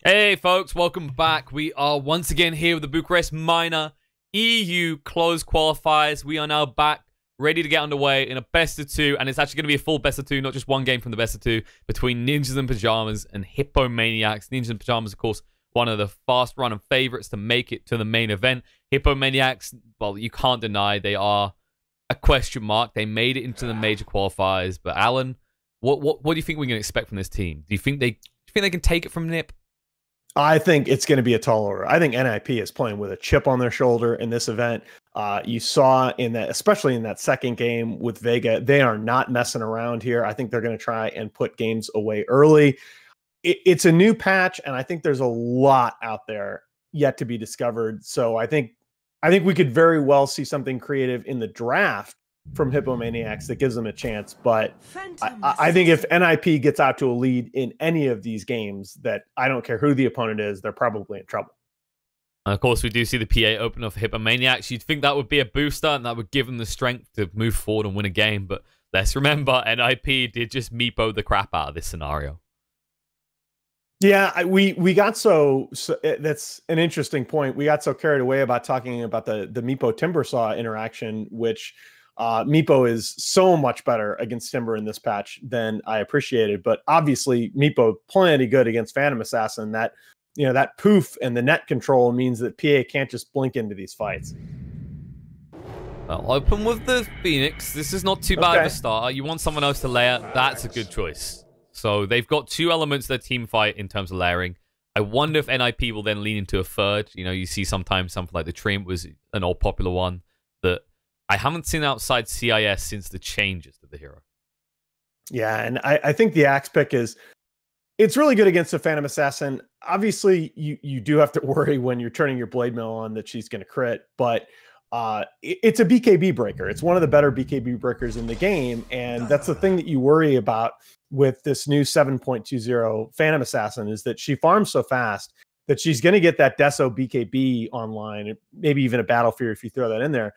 Hey folks, welcome back. We are once again here with the Bucharest Minor EU closed qualifiers. We are now back, ready to get underway in a best of two, and it's actually going to be a full best of two, not just one game from the best of two, between Ninjas and Pyjamas and Hippomaniacs. Ninjas and Pyjamas, of course, one of the fast running favorites to make it to the main event. Hippomaniacs, well, you can't deny they are a question mark. They made it into the major qualifiers, but Alan, what do you think we can expect from this team? Do you think they can take it from NiP? I think it's going to be a tall order. I think NiP is playing with a chip on their shoulder in this event. You saw in that, especially in that second game with Vega, they are not messing around here. I think they're going to try and put games away early. It's a new patch, and I think there's a lot out there yet to be discovered. So I think we could very well see something creative in the draft from Hippomaniacs that gives them a chance. But I think if NiP gets out to a lead in any of these games, that I don't care who the opponent is, they're probably in trouble. And of course, we do see the PA open up for Hippomaniacs. You'd think that would be a booster and that would give them the strength to move forward and win a game. But let's remember, NiP did just meepo the crap out of this scenario. Yeah, we got so that's an interesting point. We got so carried away about talking about the meepo Timbersaw interaction, which meepo is so much better against Timber in this patch than I appreciated. But obviously, meepo plenty good against Phantom Assassin. That that poof and the net control means that PA can't just blink into these fights. Well, open with the Phoenix. This is not too bad of a start. You want someone else to layer. That's a good choice. So they've got two elements of their team fight in terms of layering. I wonder if NiP will then lean into a third. You see sometimes something like the Trimp was an old popular one that I haven't seen outside CIS since the changes to the hero. Yeah, and I think the Axe pick it's really good against the Phantom Assassin. Obviously, you do have to worry when you're turning your Blade Mill on that she's going to crit, but it's a BKB breaker. It's one of the better BKB breakers in the game, and that's the thing that you worry about with this new 7.20 Phantom Assassin is that she farms so fast that she's going to get that Deso BKB online, maybe even a Battle Fear if you throw that in there.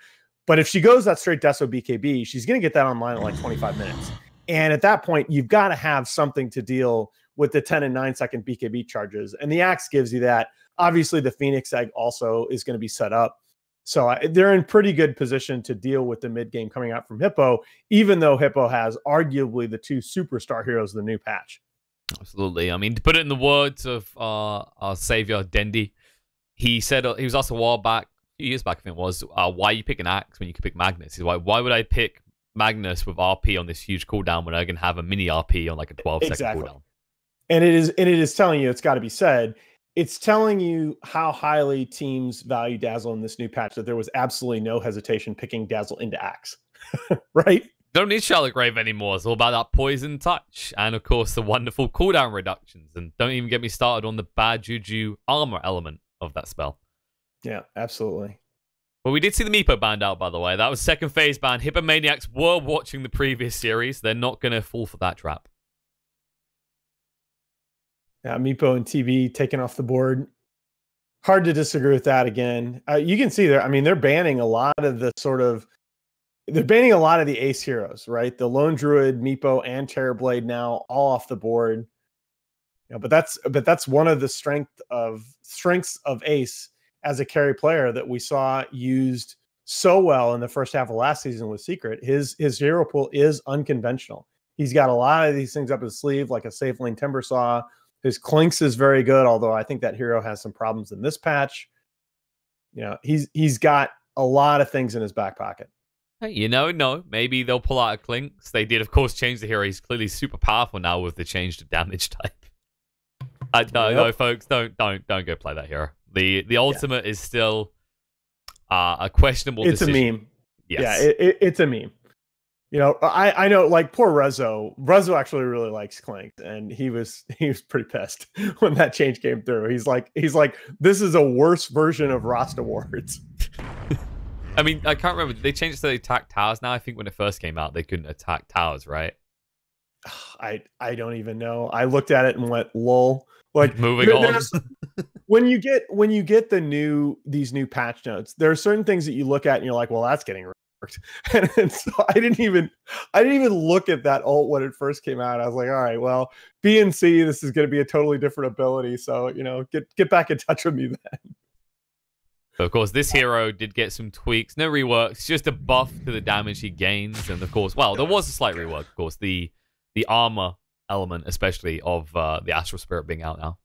But if she goes that straight Deso BKB, she's going to get that online in like 25 minutes. And at that point, you've got to have something to deal with the 10 and 9 second BKB charges. And the Axe gives you that. Obviously, the Phoenix Egg also is going to be set up. So they're in pretty good position to deal with the mid game coming out from Hippo, even though Hippo has arguably the two superstar heroes of the new patch. Absolutely. I mean, to put it in the words of our savior, Dendi, he said, he was asked a while back, a few years back, I think it was, why you pick an Axe when you could pick Magnus? He's like, why would I pick Magnus with RP on this huge cooldown when I can have a mini RP on like a 12-second cooldown? And it is telling you, it's got to be said, it's telling you how highly teams value Dazzle in this new patch, that there was absolutely no hesitation picking Dazzle into Axe, right? Don't need Charlotte Grave anymore. It's all about that poison touch. And of course, the wonderful cooldown reductions. And don't even get me started on the bad juju armor element of that spell. Yeah, absolutely. Well, we did see the meepo banned out, by the way. That was second phase ban. Hippomaniacs were watching the previous series. They're not going to fall for that trap. Yeah, meepo and TB taken off the board. Hard to disagree with that again. You can see there, I mean, they're banning a lot of the ace heroes, right? The Lone Druid, meepo, and Terrorblade now all off the board. But that's one of the strengths of Ace as a carry player that we saw used so well in the first half of last season with Secret. His hero pool is unconventional. He's got a lot of these things up his sleeve, like a Safe Lane Timbersaw. His Clinks is very good, although I think that hero has some problems in this patch. He's got a lot of things in his back pocket. Hey, no, maybe they'll pull out a Clinks. They did, of course, change the hero. He's clearly super powerful now with the change to damage type. No, folks, don't go play that hero. The ultimate is still a questionable decision. It's a meme. Yes. Yeah, it's a meme. I know, like, poor Rezo. Rezo actually really likes Clank, and he was pretty pissed when that change came through. He's like, this is a worse version of Rost Awards. I mean, I can't remember. Did they change it so they attack towers now? I think when it first came out, they couldn't attack towers, right? I don't even know. I looked at it and went, lol. Like, moving on. when you get these new patch notes, there are certain things that you look at and you're like, well, that's getting And so I didn't even look at that ult when it first came out. I was like, all right, well, B and C, this is going to be a totally different ability. So, you know, get back in touch with me then. But of course, this hero did get some tweaks, no reworks, just a buff to the damage he gains. And of course, well, there was a slight rework, of course, the armor element, especially of the Astral Spirit being out now.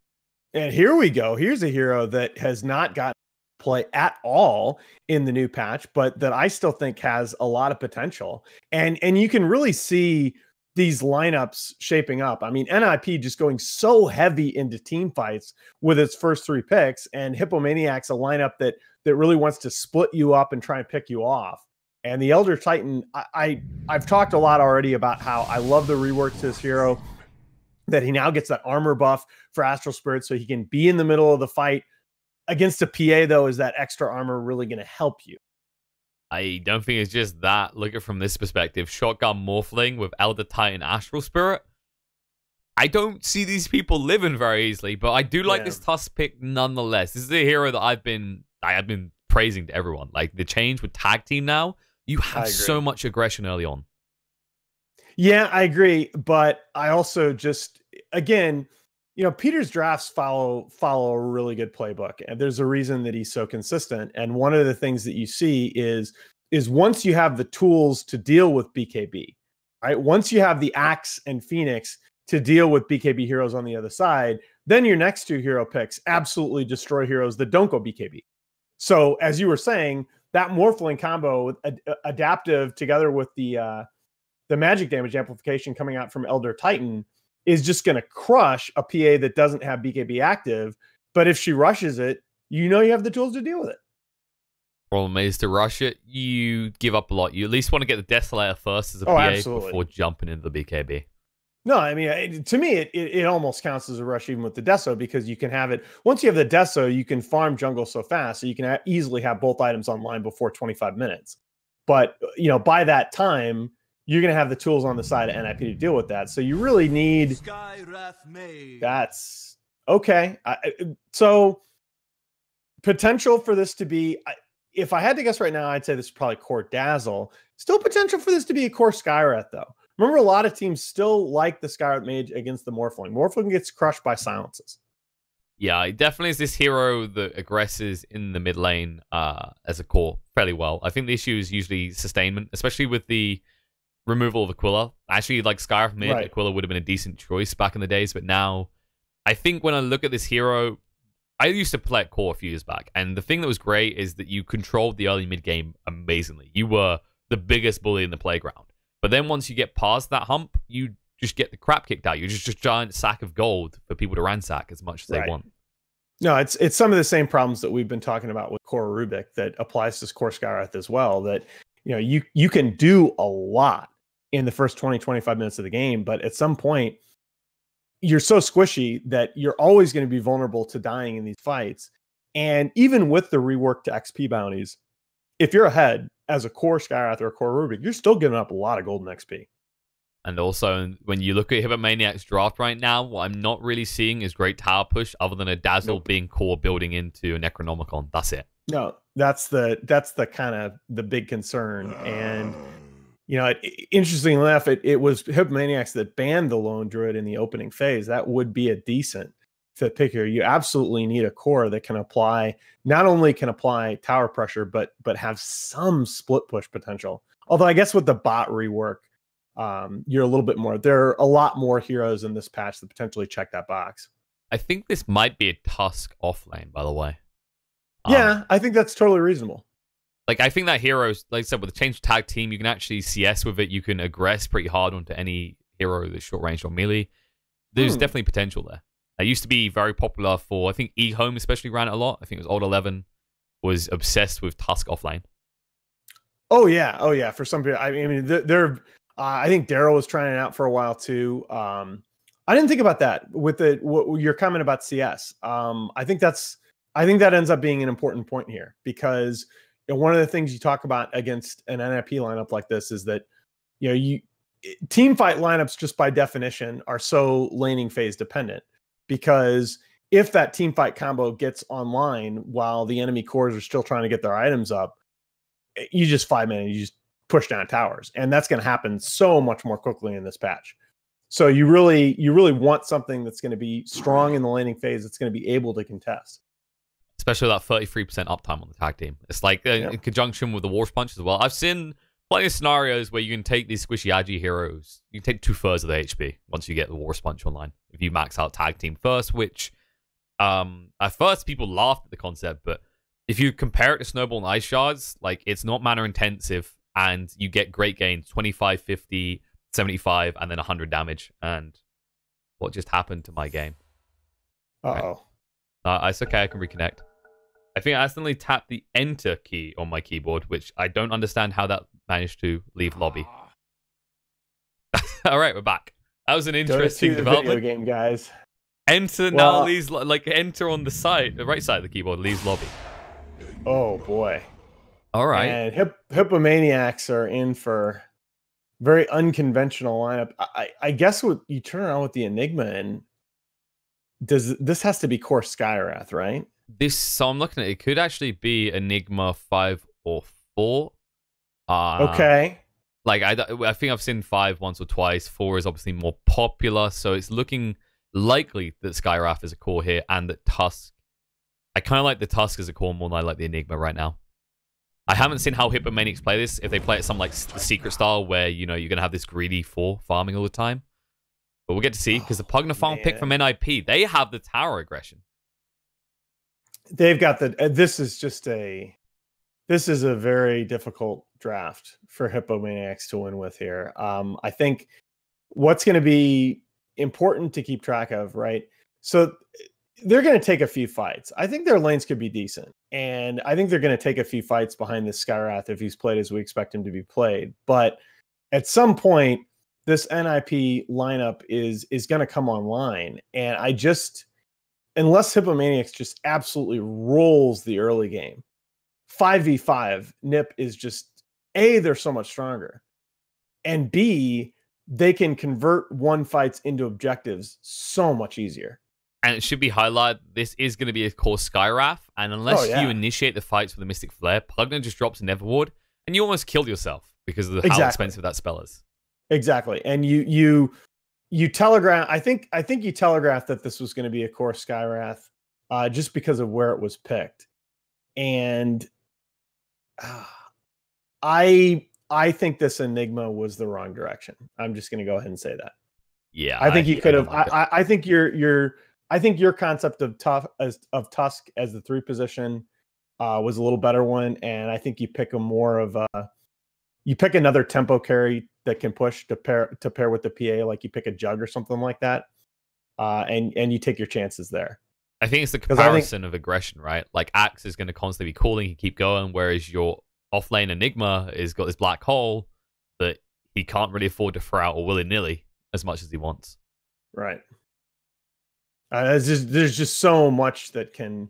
And here we go. Here's a hero that has not gotten play at all in the new patch, but that I still think has a lot of potential. And you can really see these lineups shaping up. I mean, NiP just going so heavy into team fights with its first 3 picks, and Hippomaniacs, a lineup that really wants to split you up and try and pick you off. And the Elder Titan, I've talked a lot already about how I love the rework to this hero, that he now gets that armor buff for Astral Spirit so he can be in the middle of the fight. Against a PA, though, is that extra armor really going to help you? I don't think it's just that. Look at it from this perspective. Shotgun Morphling with Elder Titan Astral Spirit. I don't see these people living very easily, but I do like this Tusk pick nonetheless. This is a hero that I've been praising to everyone. Like, the change with Tag Team now, you have so much aggression early on. Yeah, I agree. But I also just, again, you know, Peter's drafts follow a really good playbook, and there's a reason that he's so consistent. And one of the things that you see is once you have the tools to deal with BKB, right? Once you have the Axe and Phoenix to deal with BKB heroes on the other side, then your next 2 hero picks absolutely destroy heroes that don't go BKB. So as you were saying, that Morphling combo with adaptive together with the magic damage amplification coming out from Elder Titan is just going to crush a PA that doesn't have BKB active. But if she rushes it, you know you have the tools to deal with it. Problem is, to rush it, you give up a lot. You at least want to get the Desolator first as a PA before jumping into the BKB. No, I mean, to me, it almost counts as a rush even with the Deso, because you can have it. Once you have the Deso, you can farm jungle so fast, so you can easily have both items online before 25 minutes. But, you know, by that time, you're going to have the tools on the side of NiP to deal with that. So you really need... That's... Okay. So potential for this to be... If I had to guess right now, I'd say this is probably core Dazzle. Still potential for this to be a core Skywrath, though. Remember, a lot of teams still like the Skywrath Mage against the Morphling. Morphling gets crushed by silences. Yeah, it definitely is this hero that aggresses in the mid lane as a core fairly well. I think the issue is usually sustainment, especially with the removal of Aquila. Actually, like Skywrath mid, Aquila would have been a decent choice back in the days, but now I think when I look at this hero, I used to play it core a few years back, and the thing that was great is that you controlled the early mid game amazingly. You were the biggest bully in the playground. But then once you get past that hump, you just get the crap kicked out. You're just a giant sack of gold for people to ransack as much as they want. No, it's some of the same problems that we've been talking about with core Rubik that applies to core Skywrath as well. That, you know, you can do a lot in the first 20-25 minutes of the game, but at some point you're so squishy that you're always going to be vulnerable to dying in these fights. And even with the rework to XP bounties, if you're ahead as a core Skywrath or a core Rubik, you're still giving up a lot of golden XP. And also, when you look at Hippomaniacs draft right now, what I'm not really seeing is great tower push other than a Dazzle being core building into a Necronomicon. That's it. No, that's the kind of the big concern. And, you know, interestingly enough, it was Hippomaniacs that banned the Lone Druid in the opening phase. That would be a decent fit pick here. You absolutely need a core that can apply, not only can apply tower pressure, but have some split push potential. Although I guess with the bot rework, you're a little bit more. There are a lot more heroes in this patch that potentially check that box. I think this might be a Tusk offlane, by the way. Yeah, I think that's totally reasonable. Like, I think that heroes, like I said, with the change tag team, you can actually CS with it. You can aggress pretty hard onto any hero that's short range or melee. There's definitely potential there. It used to be very popular for, I think eHome especially ran it a lot. I think it was Old 11 was obsessed with Tusk offlane. Oh yeah. For some people, I mean, they're I think Daryl was trying it out for a while too. I didn't think about that with your comment about CS. I think that ends up being an important point here, because, you know, one of the things you talk about against an NiP lineup like this is that, you know, team fight lineups just by definition are so laning phase dependent, because if that team fight combo gets online while the enemy cores are still trying to get their items up, you just 5 minutes, push down towers, and that's going to happen so much more quickly in this patch. So you really want something that's going to be strong in the laning phase, that's going to be able to contest. Especially that 33% uptime on the tag team. It's like in conjunction with the War's Punch as well. I've seen plenty of scenarios where you can take these squishy agi heroes. You can take 2/3 of the HP once you get the War's Punch online. If you max out tag team first, which at first people laughed at the concept, but if you compare it to Snowball and Ice Shards, like it's not mana intensive and you get great gains, 25, 50, 75, and then 100 damage. And what just happened to my game? Uh-oh. Right. It's okay, I can reconnect. I think I accidentally tapped the enter key on my keyboard, which I don't understand how that managed to leave lobby. All right, we're back. That was an interesting development. Video game, guys. Enter now leaves, like enter on the side, the right side of the keyboard leaves lobby. Oh boy. All right. And Hippomaniacs are in for very unconventional lineup. I guess what you turn around with the Enigma, and this has to be core Skywrath, right? So I'm looking at it. It could actually be Enigma 5 or 4. Okay. Like I think I've seen 5 once or twice. 4 is obviously more popular, so it's looking likely that Skywrath is a core here, and that Tusk. I kind of like the Tusk as a core more than I like the Enigma right now. I haven't seen how Hippomaniacs play this. If they play it some like the secret style where you're gonna have this greedy 4 farming all the time, but we'll get to see because the Pugna farm pick from NiP, they have the tower aggression. They've got the. This is a very difficult draft for Hippomaniacs to win with here. I think what's going to be important to keep track of, right? So they're going to take a few fights. I think their lanes could be decent, and I think they're going to take a few fights behind this Skywrath if he's played as we expect him to be played. But at some point, this NiP lineup is going to come online, and unless Hippomaniacs just absolutely rolls the early game, 5v5, NiP is just, A, they're so much stronger, and B, they can convert 1 fights into objectives so much easier. And it should be highlighted, this is going to be a core Skywrath, and unless you initiate the fights with a Mystic Flare, Pugna just drops a Neverward, and you almost killed yourself because of how expensive that spell is. Exactly. And you telegraph. I think you telegraphed that this was going to be a core Skywrath, just because of where it was picked, and I think this Enigma was the wrong direction. I'm just going to go ahead and say that. Yeah, I think you could have. I think your concept of Tusk as the 3 position was a little better one, and I think you pick you pick another tempo carry that can push to pair with the PA, like you pick a Jug or something like that, and you take your chances there. I think it's the comparison of aggression, right? Like Axe is going to constantly be calling, he keep going, whereas your offlane Enigma has got this black hole that he can't really afford to throw out or willy-nilly as much as he wants. Right. There's just so much that can,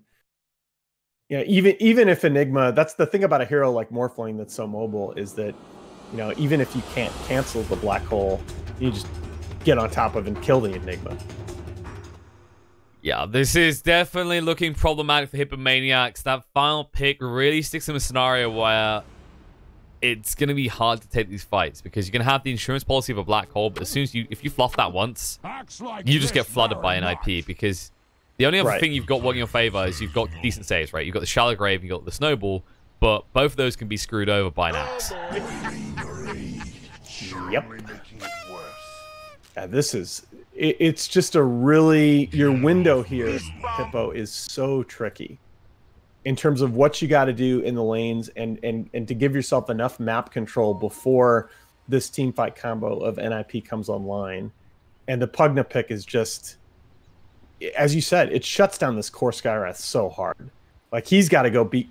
even if Enigma, that's the thing about a hero like Morphling that's so mobile, is that, even if you can't cancel the black hole, you just get on top of and kill the Enigma. Yeah, this is definitely looking problematic for Hippomaniacs. That final pick really sticks in a scenario where it's going to be hard to take these fights because you're going to have the insurance policy of a black hole, but as soon as if you fluff that once, you just get flooded by NiP because the only other thing you've got working in your favor is you've got decent saves, right? You've got the Shallow Grave, you've got the Snowball, but both of those can be screwed over by an Axe. Yep. It's just a really, your window here, Hippo, is so tricky in terms of what you got to do in the lanes and to give yourself enough map control before this team fight combo of NiP comes online. And the Pugna pick is just, as you said, it shuts down this core Skywrath so hard. Like he's got to go beat.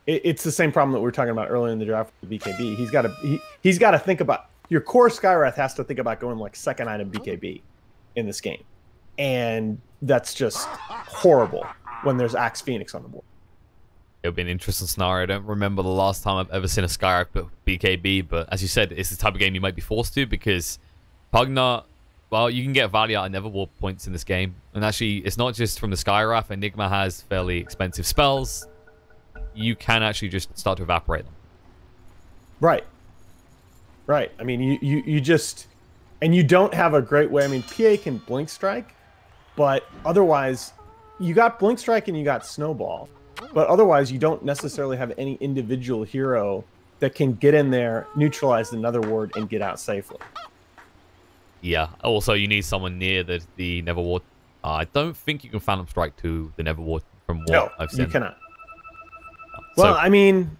It's the same problem that we were talking about earlier in the draft with BKB. He's got to think about, your core Skywrath has to think about going like second item BKB in this game, and that's just horrible when there's Axe Phoenix on the board. It'll be an interesting scenario. I don't remember the last time I've ever seen a Skywrath BKB, but as you said, it's the type of game you might be forced to because Pugna, well, you can get value out of Neverwar points in this game, and actually, it's not just from the Skywrath. Enigma has fairly expensive spells. You can actually just start to evaporate them. Right. Right. I mean, you just, and you don't have a great way. I mean, PA can blink strike, but otherwise, you got blink strike and you got snowball, but otherwise, you don't necessarily have any individual hero that can get in there, neutralize another ward, and get out safely. Yeah. Also, you need someone near the Nether Ward. I don't think you can Phantom Strike to the Nether Ward from what I've seen. You cannot. So, well, I mean,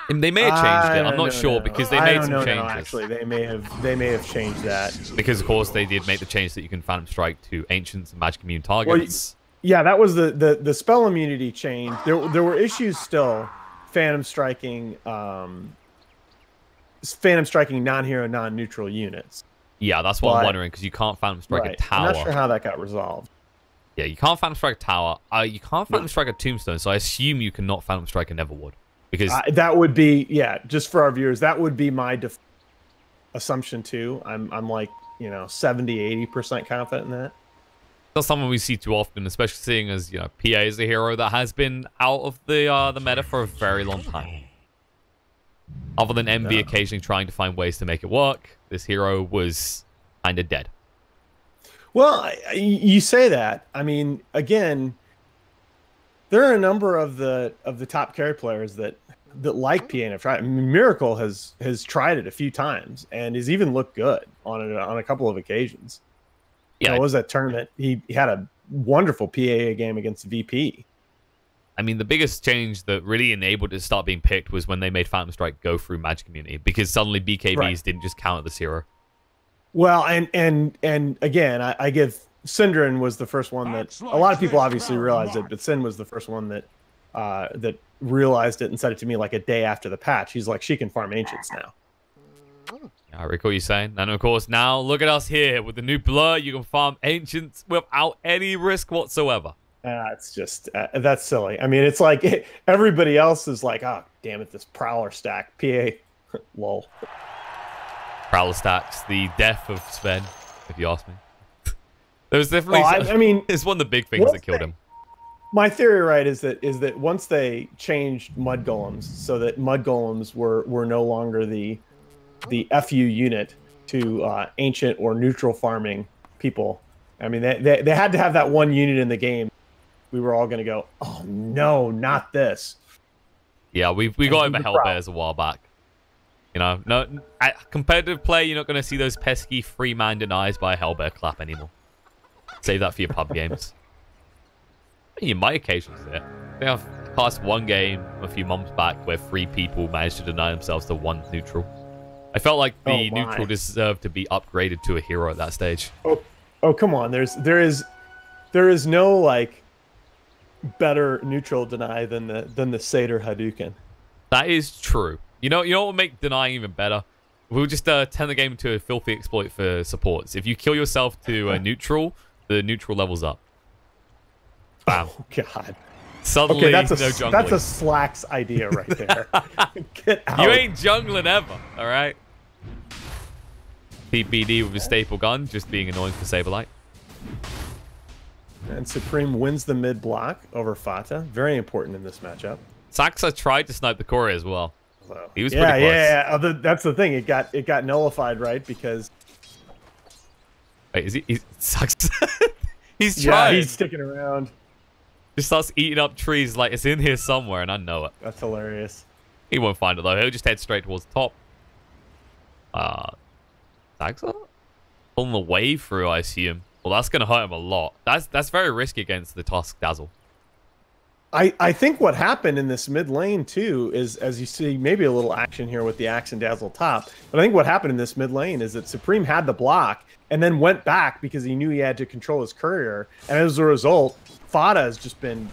they may have changed it. I'm not sure because they made some changes. No, actually, they may have changed that because of course they did make the change that you can Phantom Strike to Ancients and Magic Immune targets. Well, yeah, that was the spell immunity change. There were issues still. Phantom striking non-hero, non-neutral units. Yeah, that's what I'm wondering, because you can't Phantom Strike a tower. I'm not sure how that got resolved. Yeah, you can't Phantom Strike a tower. You can't Phantom Strike a Tombstone, so I assume you cannot Phantom Strike a Nether Ward. Because that would be, just for our viewers, that would be my assumption too. I'm like, 70-80% confident in that. That's something we see too often, especially seeing as, PA is a hero that has been out of the meta for a very long time. Other than MV occasionally trying to find ways to make it work, this hero was kind of dead. Well, you say that. I mean, again, there are a number of the top carry players that like PA and have tried. I mean, Miracle has tried it a few times and has even looked good on a couple of occasions. Yeah, what was that tournament? He had a wonderful PA game against VP. I mean, the biggest change that really enabled it to start being picked was when they made Phantom Strike go through Magic Community, because suddenly BKBs didn't just count the hero. Well, and again, I give Syndran was the first one that a lot of people obviously realized it, but Sin was the first one that that realized it and said it to me like a day after the patch. He's like, she can farm Ancients now. I recall you saying. And of course, now look at us here with the new blur. You can farm Ancients without any risk whatsoever. It's just, that's silly. I mean, it's like everybody else is like, oh, damn it, this Prowler stack. PA, lol. Prowler stacks, the death of Sven, if you ask me. There was definitely, I mean, it's one of the big things that killed him. My theory, right, is that once they changed Mud Golems so that Mud Golems were no longer the FU unit to ancient or neutral farming people. I mean, they had to have that one unit in the game. We were all going to go, oh no, not this. Yeah, we got over Hellbears a while back. No, at competitive play, you're not going to see those pesky 3-man denies by a Hellbear clap anymore. Save that for your pub games. You might occasionally see it. I think I've passed one game a few months back where 3 people managed to deny themselves to 1 neutral. I felt like the neutral deserved to be upgraded to a hero at that stage. Oh, come on. There is no like better neutral deny than the Seder Hadouken. That is true. You know what would make denying even better? We'll just turn the game into a filthy exploit for supports. If you kill yourself to a neutral, the neutral levels up. Bam. Oh God. Suddenly, okay, that's no a Slacks idea right there. Get out. You ain't jungling ever, all right? PPD with a staple gun, just being annoying for Saberlight. And Supreme wins the mid block over Fata. Very important in this matchup. Saxa tried to snipe the Corey as well. So, he was pretty close. Yeah. That's the thing. It got nullified, right? Because wait, is he sucks. He's trying. Yeah, he's sticking around. Just starts eating up trees like it's in here somewhere, and I know it. That's hilarious. He won't find it though. He'll just head straight towards the top. Saxa? Pulling the wave through, I assume. Well, that's going to hurt him a lot. That's very risky against the Tusk Dazzle. I think what happened in this mid lane, too, is, as you see, maybe a little action here with the Axe and Dazzle top. But I think what happened in this mid lane is that Supreme had the block and then went back because he knew he had to control his courier. And as a result, Fata has just been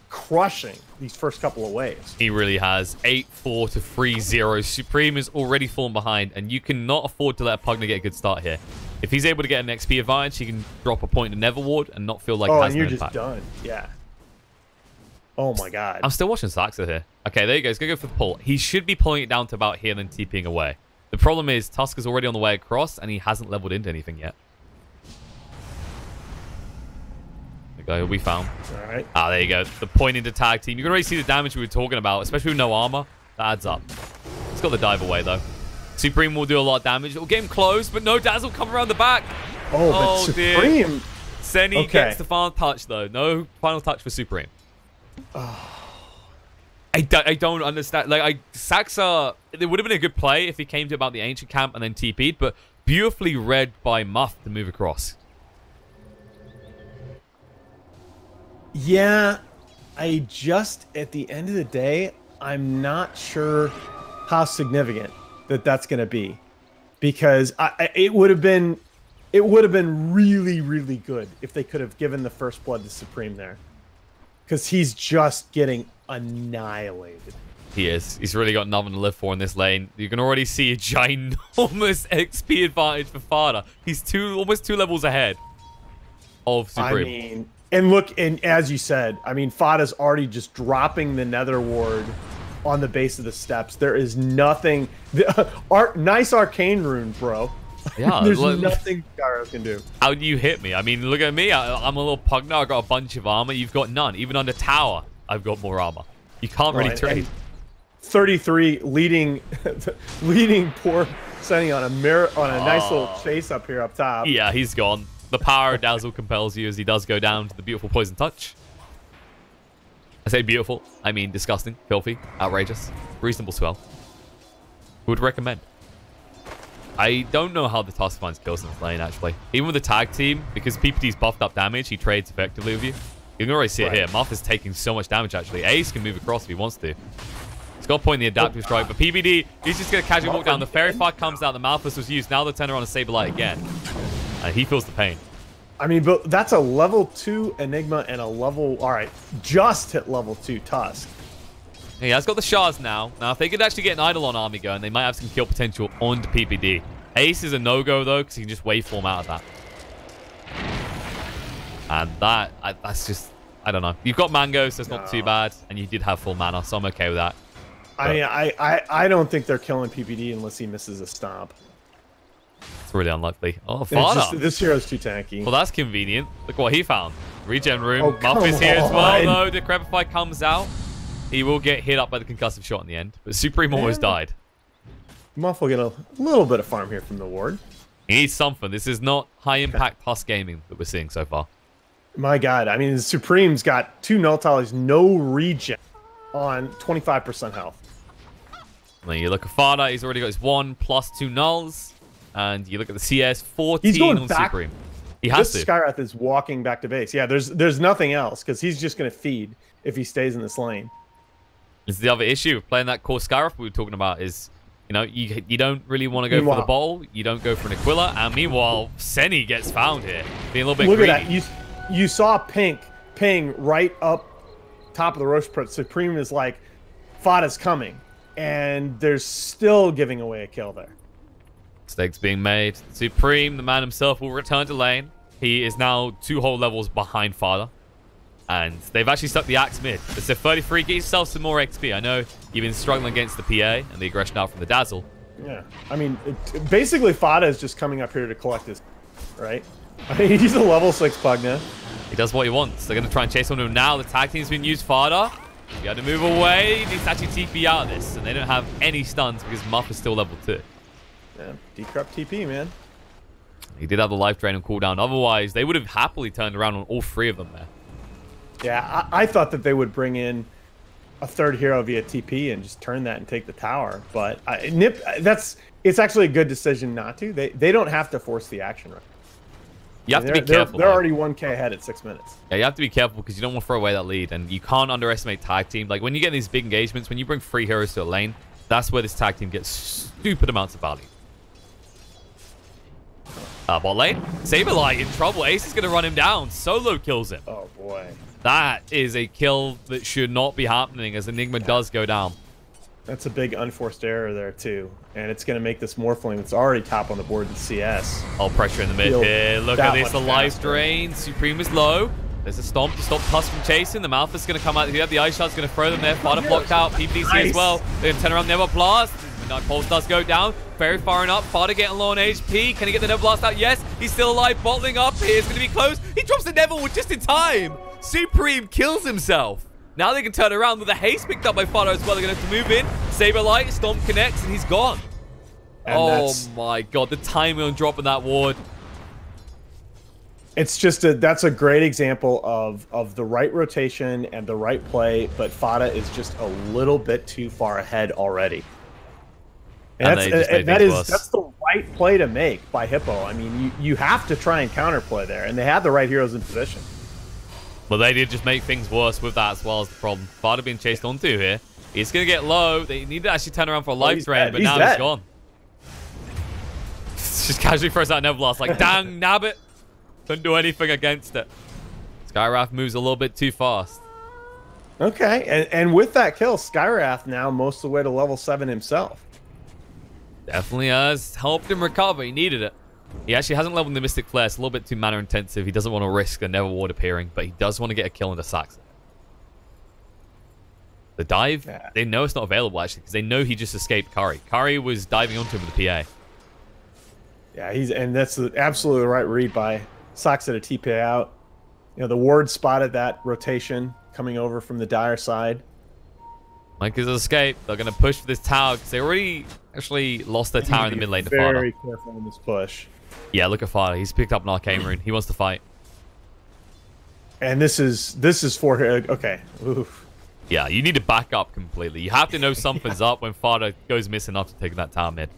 crushing these first couple of waves. He really has. 8-4 to 3-0. Supreme is already fallen behind, and you cannot afford to let Pugna get a good start here. If he's able to get an XP advantage, he can drop a point to Nether Ward and not feel like it has and you're no just impact. done. Yeah. Oh my God. I'm still watching Saxa here. Okay, there you go. He's going to go for the pull. He should be pulling it down to about here and then TPing away. The problem is Tusk is already on the way across, and he hasn't leveled into anything yet. There you go. We found. All right. There you go. The point into tag team. You can already see the damage we were talking about, especially with no armor. That adds up. He's got the dive away, though. Supreme will do a lot of damage. It'll get him close, but no Dazzle come around the back. Oh, but Supreme. Dear. Seni gets the final touch, though. No final touch for Supreme. I don't understand. Like, Saxa, it would have been a good play if he came to about the Ancient Camp and then TP'd, but beautifully read by Muff to move across. Yeah, at the end of the day, I'm not sure how significant that's going to be, because it would have been really, really good if they could have given the first blood to Supreme there, because he's just getting annihilated. He is. He's really got nothing to live for in this lane. You can already see a ginormous XP advantage for Fada. He's almost 2 levels ahead of Supreme. I mean, and look, and as you said, I mean, Fada's already just dropping the Nether Ward on the base of the steps. There is nothing. Nice arcane rune, bro. Yeah, there's nothing Gyro can do. How do you hit me? I mean, look at me. I'm a little pug now. I got a bunch of armor. You've got none. Even under tower, I've got more armor. You can't really trade. 33 leading poor Seni on a nice little chase up here up top. Yeah, he's gone. The power of Dazzle compels you as he does go down to the beautiful Poison Touch. I say beautiful. I mean disgusting, filthy, outrageous, reasonable swell. Would recommend. I don't know how the Tusk finds kills in this lane, actually. Even with the tag team, because PPD's buffed up damage, he trades effectively with you. You can already see it here. Muff is taking so much damage, actually. Ace can move across if he wants to. He's got a point in the adaptive strike, but PPD, he's just going to casually walk down. The Fairy Fire comes out. The Malphus was used. Now they're turning on a Saberlight again. And he feels the pain. I mean, but that's a level 2 Enigma and a level... All right, just hit level 2 Tusk. He has got the shards now. Now, if they could actually get an Eidolon army going, they might have some kill potential onto PPD. Ace is a no-go, though, because he can just waveform out of that. And that's just... I don't know. You've got Mango, so it's not too bad. And you did have full mana, so I'm okay with that. But I don't think they're killing PPD unless he misses a stomp. It's really unlikely. Oh, Fada. This hero's too tanky. Well, that's convenient. Look what he found. Regen room. Muff is here as well, though. The Decrepify comes out. He will get hit up by the concussive shot in the end. But Supreme almost died. Muff will get a little bit of farm here from the ward. He needs something. This is not high-impact Tusk gaming that we're seeing so far. My God. I mean, Supreme's got 2 null tallies, no regen on 25% health. And then you look at Fada. He's already got his 1 plus 2 nulls. And you look at the CS, 14 on Supreme. He has to. Skywrath is walking back to base. Yeah, there's nothing else, because he's just going to feed if he stays in this lane. It's the other issue of playing that core Skywrath we were talking about is, you know, you don't really want to go for the bottle. You don't go for an Aquila. And meanwhile, Seni gets found here. Being a little bit greedy. Look at that. You saw Pink ping right up top of the roach pit. Supreme is like, Fada's coming. And they're still giving away a kill there. Mistakes being made. Supreme, the man himself, will return to lane. He is now 2 whole levels behind Fada. And they've actually stuck the axe mid. It's a 33. Get yourself some more XP. I know you've been struggling against the PA and the aggression out from the Dazzle. Yeah. I mean, basically, Fada is just coming up here to collect his... Right? I mean, he's a level 6 Pugna. He does what he wants. They're going to try and chase on him now. The tag team's been used. Fada. You got to move away. He needs to actually TP out of this. And they don't have any stuns because Muff is still level 2. Yeah, decrupt TP, man. He did have the life drain and cooldown. Otherwise, they would have happily turned around on all 3 of them there. Yeah, I thought that they would bring in a 3rd hero via TP and just turn that and take the tower. But NiP, it's actually a good decision not to. They don't have to force the action right. You have to be careful. They're already 1k ahead at 6 minutes. Yeah, you have to be careful because you don't want to throw away that lead. And you can't underestimate tag team. Like, when you get these big engagements, when you bring 3 heroes to a lane, that's where this tag team gets stupid amounts of value. Bot lane. Saberlight in trouble. Ace is going to run him down. Solo kills him. Oh, boy. That is a kill that should not be happening as Enigma does go down. That's a big unforced error there, too. And it's going to make this Morphling that's already top on the board in CS. Oh, pressure in the mid here. Look at this. The life drain. Supreme is low. There's a stomp to stop Tusk from chasing. The Malphus is going to come out here. The Ice Shard's going to throw them there. Fada blocked out. PPD's here as well. They're going to turn around. Never Blast. Midnight Pulse does go down. Very firing up. Fada getting low on HP. Can he get the Never Blast out? Yes. He's still alive. Bottling up here. It's going to be close. He drops the Neverwood just in time. Supreme kills himself. Now they can turn around with the haste picked up by Fada as well. They're going to have to move in. Saberlight. Stomp connects and he's gone. And oh my god, the timing on dropping that ward. It's just that's a great example of the right rotation and the right play, but Fada is just a little bit too far ahead already. And that's the right play to make by Hippo. I mean, you have to try and counterplay there, and they had the right heroes in position. Well, they did just make things worse with that as well as the problem. Fada being chased onto here. He's going to get low. They need to actually turn around for a life drain, but now he's gone. Just casually throws out Neverlast like, dang, nabbit. Couldn't do anything against it. Skywrath moves a little bit too fast. Okay, and with that kill, Skywrath now most of the way to level 7 himself. Definitely has helped him recover. He needed it. He actually hasn't leveled the Mystic Flare. It's a little bit too mana intensive. He doesn't want to risk a Never Ward appearing, but he does want to get a kill into Saxon. The dive, they know it's not available actually, because they know he just escaped Curry. Curry was diving onto him with the PA. Yeah, and that's absolutely the right read by Sox at a TPA out. You know, the ward spotted that rotation coming over from the Dire side. Mike is escaped. They're going to push for this tower because they already actually lost their tower in the mid lane to Fada. Very careful in this push. Yeah, look at Fada. He's picked up an Arcane Rune. He wants to fight. And this is for okay. Oof. Yeah, you need to back up completely. You have to know something's up when Fada goes missing after taking that tower mid.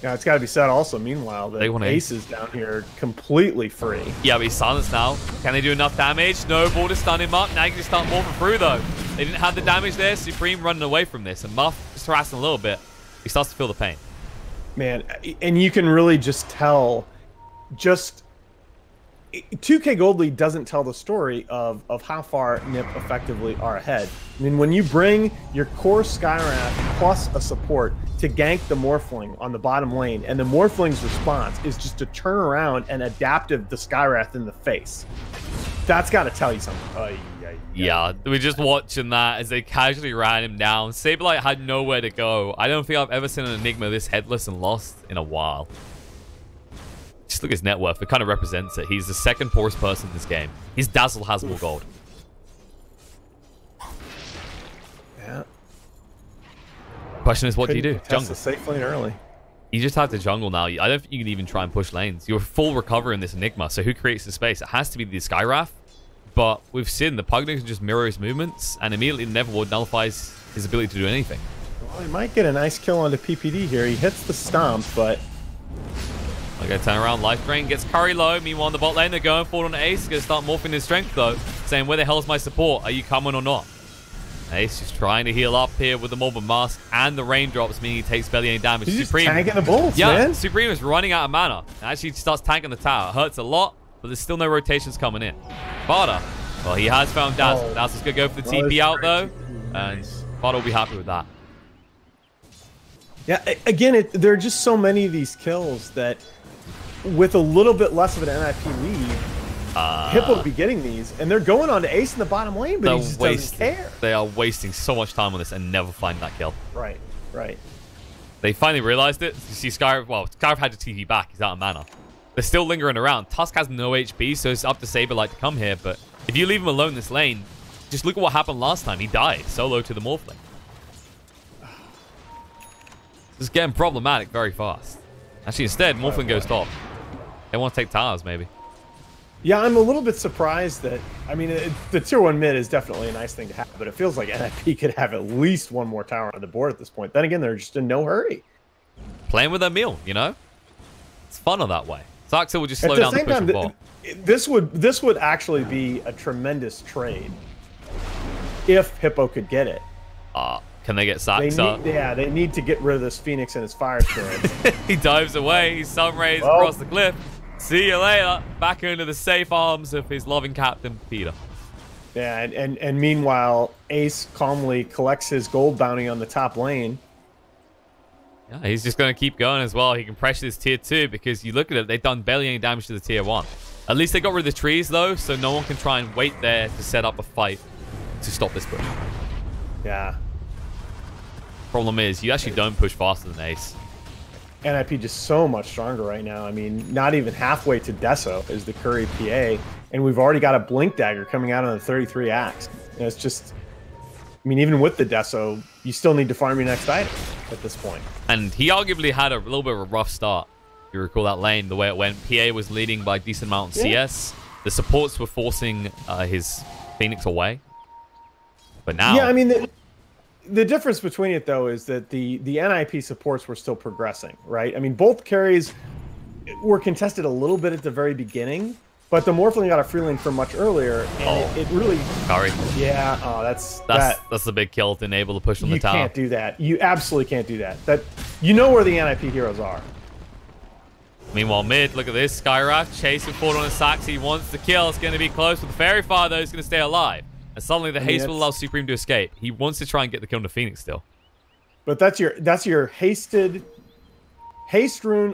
Yeah, it's got to be said also, meanwhile, that Ace is down here completely free. Yeah, but he's silenced now. Can they do enough damage? No, Border stun him up. Now you can just start morphing through, though. They didn't have the damage there. Supreme running away from this. And Muff just harassing a little bit. He starts to feel the pain. Man, and you can really just tell, 2K Gold League doesn't tell the story of how far NiP effectively are ahead. I mean, when you bring your core Skywrath plus a support to gank the Morphling on the bottom lane, and the Morphling's response is just to turn around and adaptive the Skywrath in the face, that's got to tell you something. Yeah, we're just watching that as they casually ran him down. Saberlight had nowhere to go. I don't think I've ever seen an Enigma this headless and lost in a while. Just look at his net worth. It kind of represents it. He's the second poorest person in this game. His Dazzle has more gold. Yeah. Question is, what do you do? Jungle. A safe lane early. You just have to jungle now. I don't think you can even try and push lanes. You're full recover in this Enigma, so who creates the space? It has to be the Skywrath. But we've seen the Pugna can just mirror his movements, and immediately Neverward nullifies his ability to do anything. Well, he might get a nice kill onto PPD here. He hits the stomp, but... Okay, turn around, life drain, gets Curry low. Meanwhile, on the bot lane, they're going forward on Ace. Gonna start morphing his strength, though. Saying, where the hell's my support? Are you coming or not? Ace just trying to heal up here with the Morbid Mask and the raindrops, meaning he takes barely any damage. He's Supreme, just tanking the bulls, man. Supreme is running out of mana. And actually starts tanking the tower. It hurts a lot, but there's still no rotations coming in. Fada, well, he has found Dazzle. Dazzle's going to go for the TP out, though. And Fada will be happy with that. Yeah, again, there are just so many of these kills that with a little bit less of an NiP lead, Hippo will be getting these, and they're going on to Ace in the bottom lane, but he just doesn't care. They are wasting so much time on this and never find that kill. Right, right. They finally realized it. You see Skyrim, well, Skyrim had to TP back. He's out of mana. They're still lingering around. Tusk has no HP, so it's up to Saberlight to come here, but if you leave him alone in this lane, just look at what happened last time. He died solo to the Morphling. This is getting problematic very fast. Actually, instead, Morphling goes top. They want to take towers, maybe. Yeah, I'm a little bit surprised that... I mean, the tier 1 mid is definitely a nice thing to have, but it feels like NiP could have at least one more tower on the board at this point. Then again, they're just in no hurry. Playing with their meal, you know? It's funner that way. Saxa will just slow down the push and ball. This would actually be a tremendous trade if Hippo could get it. Can they get Saxa? Yeah, they need to get rid of this Phoenix and his fire spirit. He dives away. He sunrays across the cliff. See you later. Back into the safe arms of his loving captain, Peter. Yeah, and meanwhile, Ace calmly collects his gold bounty on the top lane. Yeah, he's just going to keep going as well. He can pressure this tier 2 because you look at it, they've done barely any damage to the tier 1. At least they got rid of the trees, though, so no one can try and wait there to set up a fight to stop this push. Yeah. Problem is, you actually don't push faster than Ace. NiP just so much stronger right now. I mean, not even halfway to Deso is the Curry PA, and we've already got a Blink Dagger coming out on the 33 axe. And it's just, I mean, even with the Deso, you still need to farm your next item. at this point. And he arguably had a little bit of a rough start. If you recall that lane, the way it went. PA was leading by a decent amount on CS. The supports were forcing his Phoenix away. But now... Yeah, I mean, the difference between it, though, is that the NiP supports were still progressing, right? I mean, both carries were contested a little bit at the very beginning, but the Morphling got a free lane from much earlier, and it really... Sorry. Yeah, oh, that's the big kill to enable the push on the tower. You can't do that. You absolutely can't do that. You know where the NiP heroes are. Meanwhile, mid, look at this. Skywrath chasing forward on a Sax. He wants the kill. It's going to be close. With the Fairy Fire, though, he's going to stay alive. And suddenly the haste will allow Supreme to escape. He wants to try and get the kill on the Phoenix still. But that's your haste rune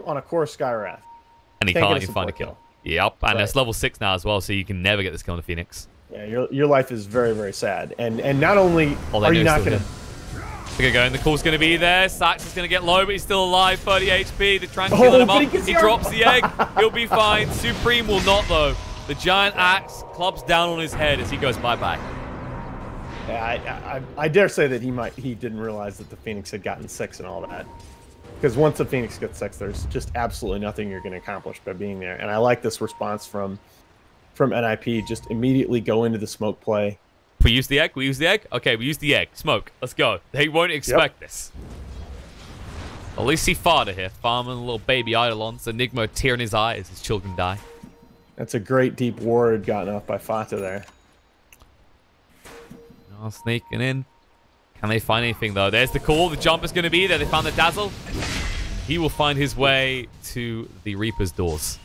on a core Skywrath. And he can't even find a kill. Yep, and it's level 6 now as well, so you can never get this kill on the Phoenix. Yeah, your life is very, very sad. And not only are you not going to... Look at going. The call's going to be there. Sax is going to get low, but he's still alive. 30 HP. They're trying to kill him up. He drops the egg. He'll be fine. Supreme will not, though. The giant axe clubs down on his head as he goes bye-bye. Yeah, I dare say that he didn't realize that the Phoenix had gotten 6 and all that. Because once the Phoenix gets 6, there's just absolutely nothing you're going to accomplish by being there. And I like this response from NiP. Just immediately go into the smoke play. We use the egg? We use the egg? Okay, we use the egg. Smoke. Let's go. They won't expect this. At least see Fada here. Farming a little baby Eidolons. Enigma tear in his eye as his children die. That's a great deep ward gotten off by Fata there. Oh, sneaking in. Can they find anything, though? There's the call. The jump is going to be there. They found the Dazzle. He will find his way to the Reaper's doors.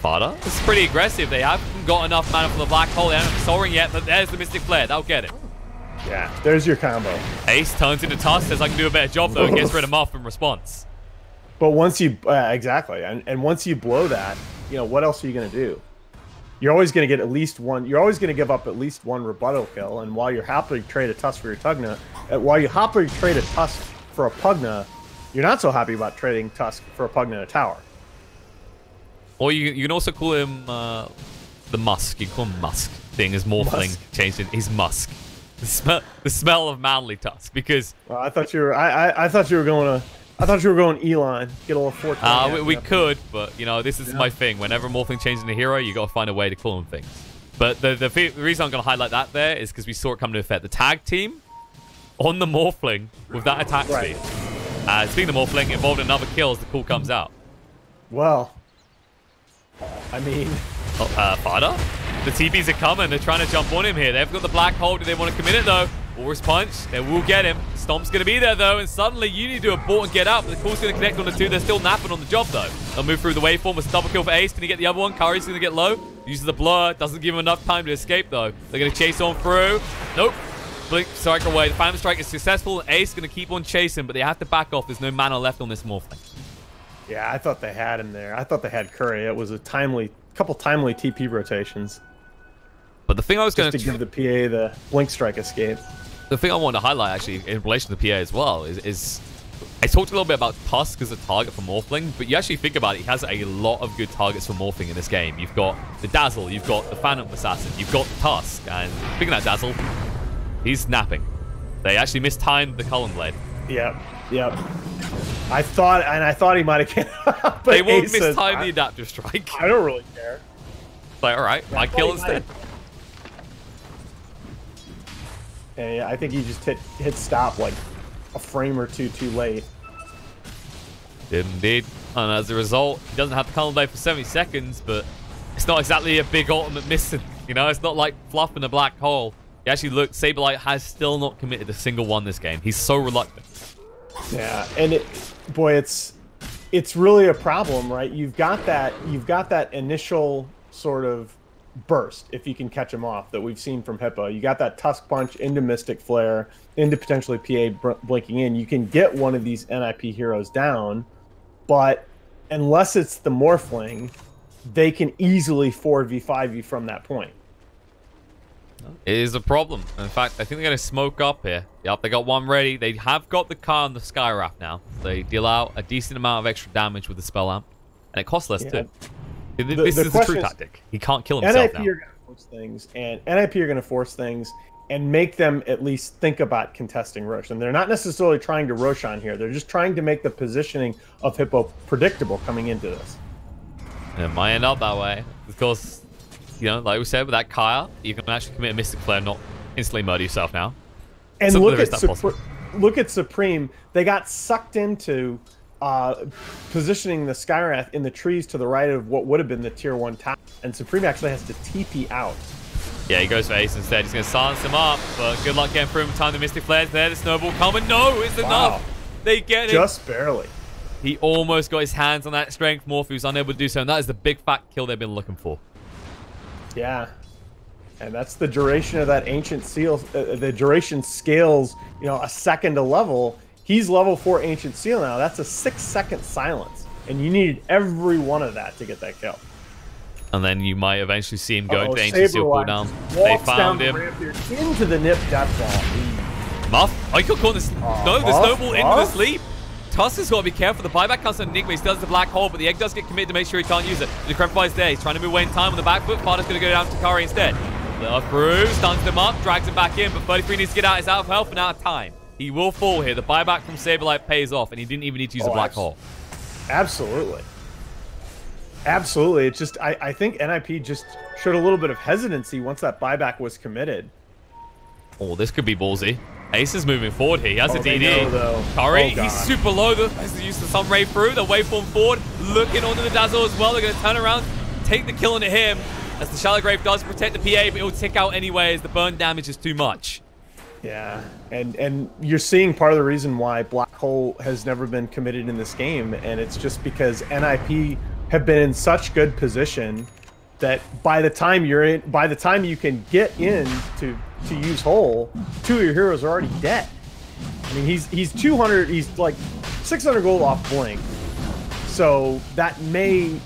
Fada, this is pretty aggressive. They haven't got enough mana for the Black Hole. They haven't soaring yet, but there's the Mystic Flare. They'll get it. Yeah, there's your combo. Ace turns into Tusk, says I can do a better job, though, and gets rid of Muff in response. But once you... exactly. And once you blow that, you know, what else are you going to do? You're always going to get at least one... You're always going to give up at least one rebuttal kill, and while you're happily trade a Tusk for your Tugna... While you happily trade a Tusk for a Pugna, you're not so happy about trading Tusk for a Pugna in a tower. Or you can also call him the Musk. You can call him Musk. Thing his Morphling changed it. He's Musk. The smell of manly Tusk. Because I thought you were I thought you were going to Elon. Get a little 14. We could, but you know this is my thing. Whenever Morphling changes into hero, you got to find a way to call him things. But the reason I'm going to highlight that there is because we saw it come to effect. The tag team on the Morphling with that attack speed. Speaking of Morphling, involved in another kill as the call comes out. Well. I mean... Fada? The TPs are coming. They're trying to jump on him here. They've got the Black Hole. Do they want to commit it, though? Walrus Punch. They will get him. Stomp's going to be there, though. And suddenly, you need to abort and get out. But the call's going to connect on the two. They're still napping on the job, though. They'll move through the waveform. It's a double kill for Ace. Can he get the other one? Curry's going to get low. Uses the blur. Doesn't give him enough time to escape, though. They're going to chase on through. Nope. Blink strike away. The Phantom Strike is successful. Ace going to keep on chasing, but they have to back off. There's no mana left on this Morphling. Yeah, I thought they had him there. I thought they had Curry. It was a couple timely TP rotations. But the thing I was going to give the PA the blink strike escape. The thing I wanted to highlight actually in relation to the PA as well is I talked a little bit about Tusk as a target for Morphling, but you actually think about it, he has a lot of good targets for Morphling in this game. You've got the Dazzle, you've got the Phantom Assassin, you've got the Tusk, and speaking of that Dazzle, he's snapping. They actually mistimed the Cullen Blade. Yep. I thought he might have. They won't mistime the Adaptive Strike. I don't really care. Like, all right, my kill instead. Yeah, I think he just hit stop like a frame or two too late. Did indeed. And as a result, he doesn't have the Cullen Blade for 70 seconds, but it's not exactly a big ultimate missing. You know, it's not like Fluff in a Black Hole. You actually look, Saberlight has still not committed a single one this game. He's so reluctant. Yeah, and it's really a problem, right? You've got that initial sort of burst, if you can catch him off, that we've seen from Hippo. You got that Tusk Punch into Mystic Flare, into potentially PA blinking in. You can get one of these NiP heroes down, but unless it's the Morphling, they can easily 4v5 you from that point. It is a problem. In fact, I think they're going to smoke up here. Yep, they got one ready. They have got the car on the Skywrath now. They deal out a decent amount of extra damage with the Spell Amp. And it costs less too. This is the true tactic. He can't kill himself now. force things, and NiP are going to force things and make them at least think about contesting Rosh. And they're not necessarily trying to Rosh on here. They're just trying to make the positioning of Hippo predictable coming into this. It might end up that way. Of course, you know, like we said, with that Kaya, you can actually commit a Mystic Flare, not instantly murder yourself now. And look at Supreme. They got sucked into positioning the Skywrath in the trees to the right of what would have been the tier 1 tower. And Supreme actually has to TP out. Yeah, he goes for Ace instead. He's going to silence him up, but good luck getting through him. Time the Mystic Flare's there. The snowball coming. No, it's enough. They get it. Just barely. He almost got his hands on that strength. Morpheus unable to do so, and that is the big fat kill they've been looking for. Yeah. And that's the duration of that Ancient Seal. The duration scales, you know, a second a level. He's level 4 Ancient Seal now. That's a 6-second silence. And you needed every one of that to get that kill. And then you might eventually see him go into Ancient Seal cooldown. They found him. Into the NiP death ball. Muff? Oh, you could call this. No, the snowball into the sleep. Tusk has got to be careful. The buyback comes on Enigma. He still has the black hole, but the egg does get committed to make sure he can't use it. The Decrepify's there. He's trying to move away in time on the back foot. Farder's going to go down to Kari instead. Through, stuns him up, drags him back in, but 33 needs to get out. He's out of health and out of time. He will fall here. The buyback from Saberlight pays off, and he didn't even need to use a black hole. Absolutely. Absolutely. It's just, I think NiP just showed a little bit of hesitancy once that buyback was committed. Oh, this could be ballsy. Ace is moving forward here. He has a DD. Know, Kari, he's super low. Has to use the Sun Ray through. The waveform forward. Looking onto the Dazzle as well. They're going to turn around, take the kill onto him. As the Shallow Grave does protect the PA, but it will tick out anyway as the burn damage is too much. Yeah, and you're seeing part of the reason why Black Hole has never been committed in this game, and it's just because NiP have been in such good position that by the time you can get in to use Hole, 2 of your heroes are already dead. I mean, he's 200, he's like 600 gold off Blink, so that may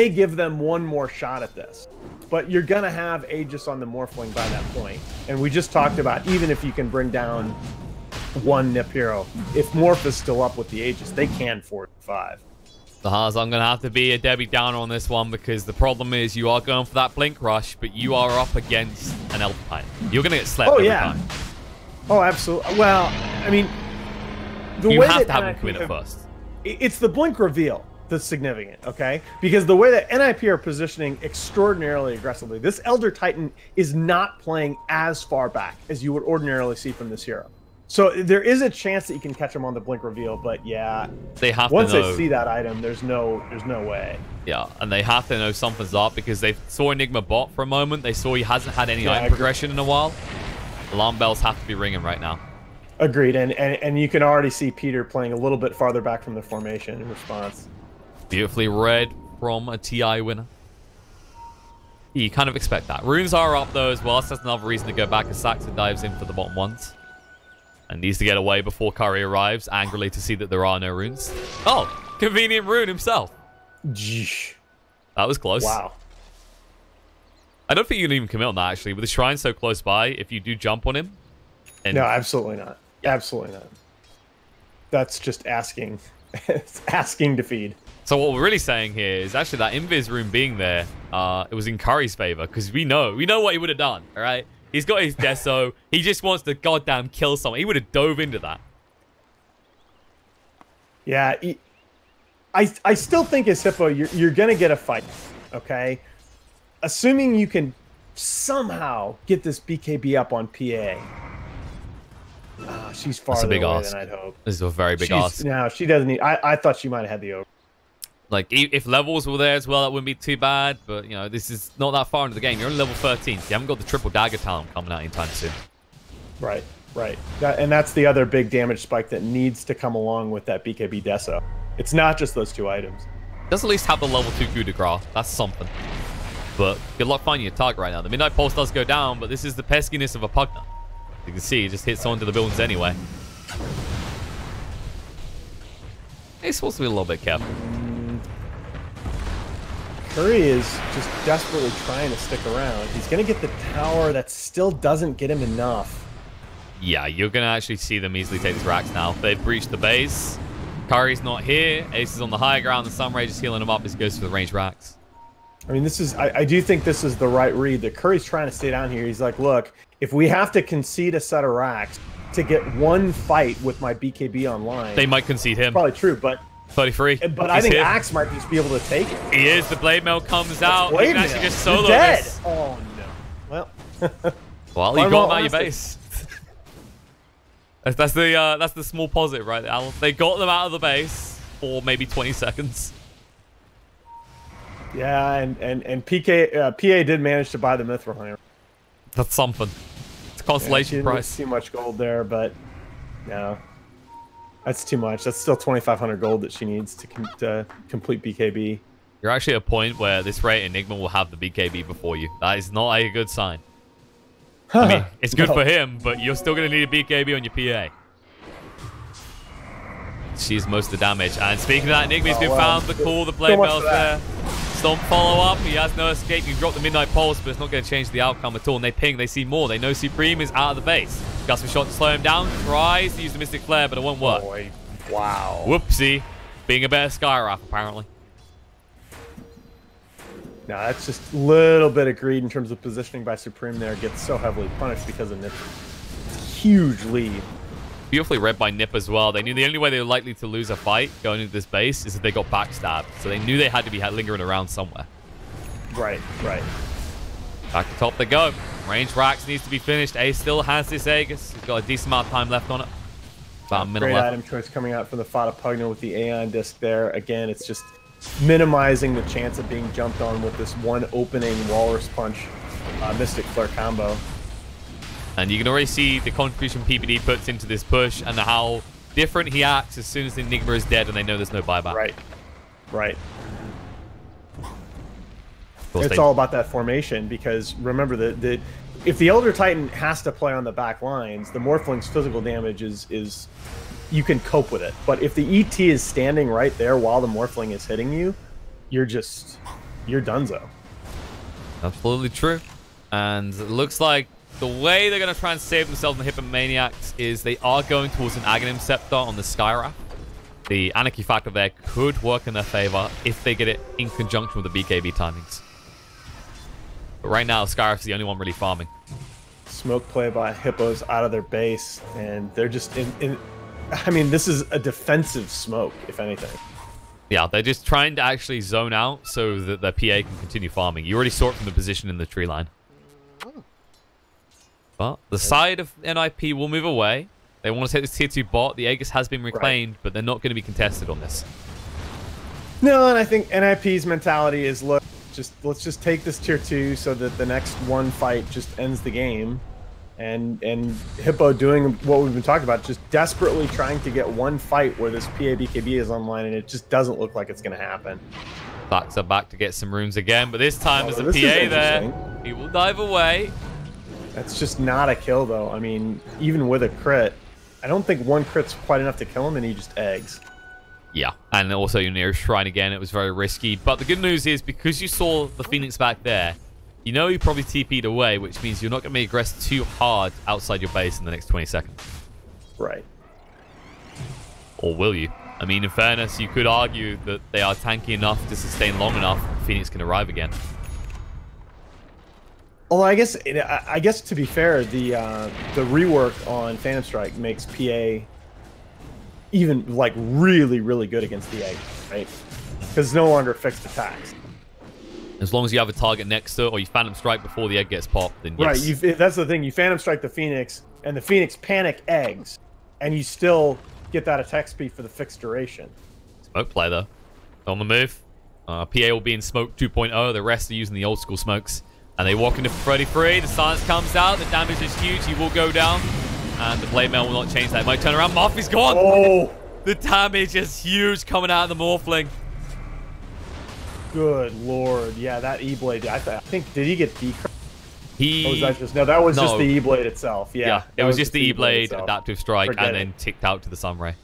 give them one more shot at this. But you're going to have Aegis on the Morphling by that point. And we just talked about, even if you can bring down one NiP hero, if Morph is still up with the Aegis, they can 4-5. Nahaz, I'm going to have to be a Debbie Downer on this one because the problem is you are going for that Blink Rush, but you are up against an Alpine. You're going to get slept every time. Oh, absolutely. Well, I mean, you have to have him commit it first. It's the Blink reveal that's significant, okay? Because the way that NiP are positioning extraordinarily aggressively, this Elder Titan is not playing as far back as you would ordinarily see from this hero. So there is a chance that you can catch him on the Blink reveal, but yeah, they have once to know. They see that item, there's no way. Yeah, and they have to know something's up because they saw Enigma bot for a moment. They saw he hasn't had any item progression in a while. Alarm bells have to be ringing right now. Agreed, and you can already see Peter playing a little bit farther back from the formation in response. Beautifully read from a TI winner. You kind of expect that. Runes are up though as well, so that's another reason to go back as Saxon dives in for the bottom ones. And needs to get away before Curry arrives, angrily to see that there are no runes. Oh, convenient rune himself. Jeesh. That was close. Wow. I don't think you can even commit on that actually. With the shrine so close by, if you do jump on him. No, absolutely not. Absolutely not. That's just asking. It's asking to feed. So what we're really saying here is actually that Invis rune being there, it was in Curry's favor because we know what he would have done, all right? He's got his Deso. He just wants to goddamn kill someone. He would have dove into that. Yeah, I still think as Hippo, you're going to get a fight, okay? Assuming you can somehow get this BKB up on PA. She's farther away than I'd hope. This is a very big ask. No, she doesn't need... I thought she might have had the over. Like, if levels were there as well, that wouldn't be too bad. But, you know, this is not that far into the game. You're only level 13. So you haven't got the triple dagger talent coming out anytime soon. Right, right. And that's the other big damage spike that needs to come along with that BKB Deso. It's not just those 2 items. It does at least have the level 2 coup de grace. That's something. But good luck finding your target right now. The Midnight Pulse does go down, but this is the peskiness of a Pugna. You can see it just hits onto the buildings anyway. He's supposed to be a little bit careful. Curry is just desperately trying to stick around. He's going to get the tower. That still doesn't get him enough. Yeah, you're going to actually see them easily take these racks now. They've breached the base. Curry's not here. Ace is on the higher ground. The Sunray just healing him up as he goes for the range racks. I mean, I do think this is the right read. That Curry's trying to stay down here. He's like, look, if we have to concede a set of racks to get one fight with my BKB online, they might concede him. Probably true, but 33. But I think Axe might just be able to take it. He is. The blade mail comes out. He can actually just solo dead. this. Oh no. Well, you got him out of your base. that's the small positive, right, Alan? They got them out of the base for maybe 20 seconds. Yeah, and PA did manage to buy the Mithril Hammer. That's something. It's a consolation price. Too much gold there, but no, that's too much. That's still 2,500 gold that she needs to complete BKB. You're actually at a point where this rate Enigma will have the BKB before you. That is not a good sign. I mean, it's good for him, but you're still going to need a BKB on your PA. She's most of the damage. And speaking of that, Enigma's been found. The call, the blade mail's there. Stomp follow up. He has no escape. You drop the Midnight Pulse, but it's not going to change the outcome at all. And they ping. They see more. They know Supreme is out of the base. Gust of shot to slow him down. Tries to use the Mystic Flare, but it won't work. Boy. Wow. Whoopsie. Being a better Skywrath, apparently. No, that's just a little bit of greed in terms of positioning by Supreme there. Gets so heavily punished because of NiP. Huge lead. Beautifully read by NiP as well. They knew the only way they were likely to lose a fight going into this base is if they got backstabbed. So they knew they had to be lingering around somewhere. Right. Back to top they go. Range Rax needs to be finished. Ace still has this Aegis. He's got a decent amount of time left on it. About a minute Great left. item choice coming out from the Fata Pugna with the Aeon Disc there. Again, it's just minimizing the chance of being jumped on with this one opening Walrus Punch Mystic Flare combo. And you can already see the contribution PPD puts into this push and how different he acts as soon as the Enigma is dead and they know there's no buyback. Right. It's all about that formation because remember that if the Elder Titan has to play on the back lines, the Morphling's physical damage is you can cope with it. But if the ET is standing right there while the Morphling is hitting you, you're donezo. Absolutely true. And it looks like the way they're going to try and save themselves in the Hippomaniacs is they are going towards an Aghanim Scepter on the Skywrath. The Anarchy factor there could work in their favor if they get it in conjunction with the BKB timings. But right now, Skywrath's the only one really farming. Smoke play by Hippos out of their base, and they're just I mean, this is a defensive smoke, if anything. Yeah, they're just trying to actually zone out so that their PA can continue farming. You already saw it from the position in the tree line. But the side of NiP will move away. They want to take this tier 2 bot. The Aegis has been reclaimed, but they're not going to be contested on this. No, and I think NiP's mentality is, look, let's just take this tier 2 so that the next one fight just ends the game. And Hippo doing what we've been talking about, just desperately trying to get one fight where this PA-BKB is online, and it just doesn't look like it's going to happen. Backs are back to get some runes again, but this time there's a PA there. He will dive away. That's just not a kill, though. I mean, even with a crit, I don't think one crit's quite enough to kill him, and he just eggs. Yeah, and also you're near a shrine again. It was very risky. But the good news is, because you saw the Phoenix back there, you know you probably TP'd away, which means you're not going to be aggressed too hard outside your base in the next 20 seconds. Right. Or will you? I mean, in fairness, you could argue that they are tanky enough to sustain long enough. Phoenix can arrive again. Although I guess to be fair, the rework on Phantom Strike makes PA even like really, really good against the egg, right? Because it's no longer fixed attacks. As long as you have a target next to it, or you Phantom Strike before the egg gets popped, then yes. Right, that's the thing. You Phantom Strike the Phoenix, and the Phoenix panic eggs, and you still get that attack speed for the fixed duration. Smoke play, though. On the move. PA will be in Smoke 2.0. The rest are using the old school smokes. And they walk into 33. The silence comes out. The damage is huge. He will go down. And the blade mail will not change that. It might turn around. Moffy's gone. Oh! The damage is huge coming out of the Morphling. Good lord. Yeah, that E-Blade. I think, did he get decrypted? That was just the E-Blade itself. Yeah, it was just the E-Blade adaptive strike and then ticked out to the Sunray.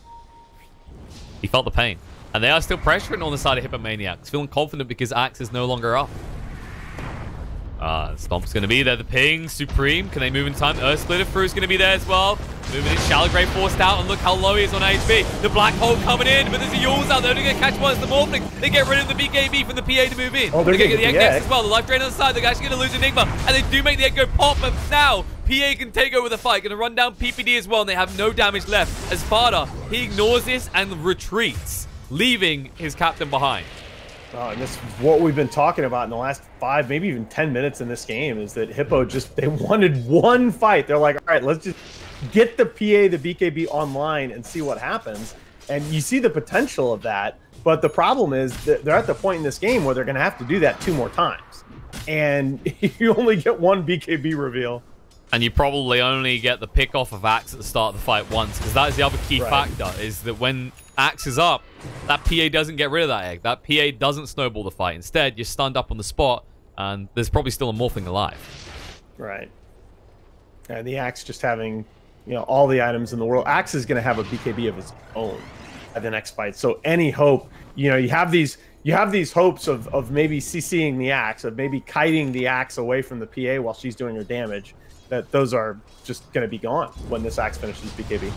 He felt the pain. And they are still pressuring on the side of Hippomaniacs, feeling confident because Axe is no longer up. Stomp's going to be there. The ping, Supreme. Can they move in time? Earth Splitter through is going to be there as well. Moving in. Shallow Grave forced out, and look how low he is on HP. The Black Hole coming in, but there's a Yules out there. They're going to catch one as the Morphling. They get rid of the BKB from the PA to move in. Oh, they're going to get the egg next egg as well. The life drain on the side. They're actually going to lose Enigma, and they do make the egg go pop, but now PA can take over the fight. Going to run down PPD as well, and they have no damage left. As Farda, he ignores this and retreats, leaving his captain behind. Oh, and this is what we've been talking about in the last 5, maybe even 10 minutes in this game, is that Hippo they wanted one fight. They're like, all right, let's just get the PA, the BKB online and see what happens. And you see the potential of that. But the problem is that they're at the point in this game where they're going to have to do that 2 more times. And you only get one BKB reveal. And you probably only get the pick off of Axe at the start of the fight once, because that is the other key factor, is that when Axe is up, that PA doesn't get rid of that egg. That PA doesn't snowball the fight. Instead, you're stunned up on the spot, and there's probably still a Morphling alive. Right. And the Axe just having, all the items in the world. Axe is going to have a BKB of its own at the next fight. So any hope, you have these hopes of maybe CCing the Axe, of maybe kiting the Axe away from the PA while she's doing her damage, that those are just going to be gone when this Axe finishes BKB.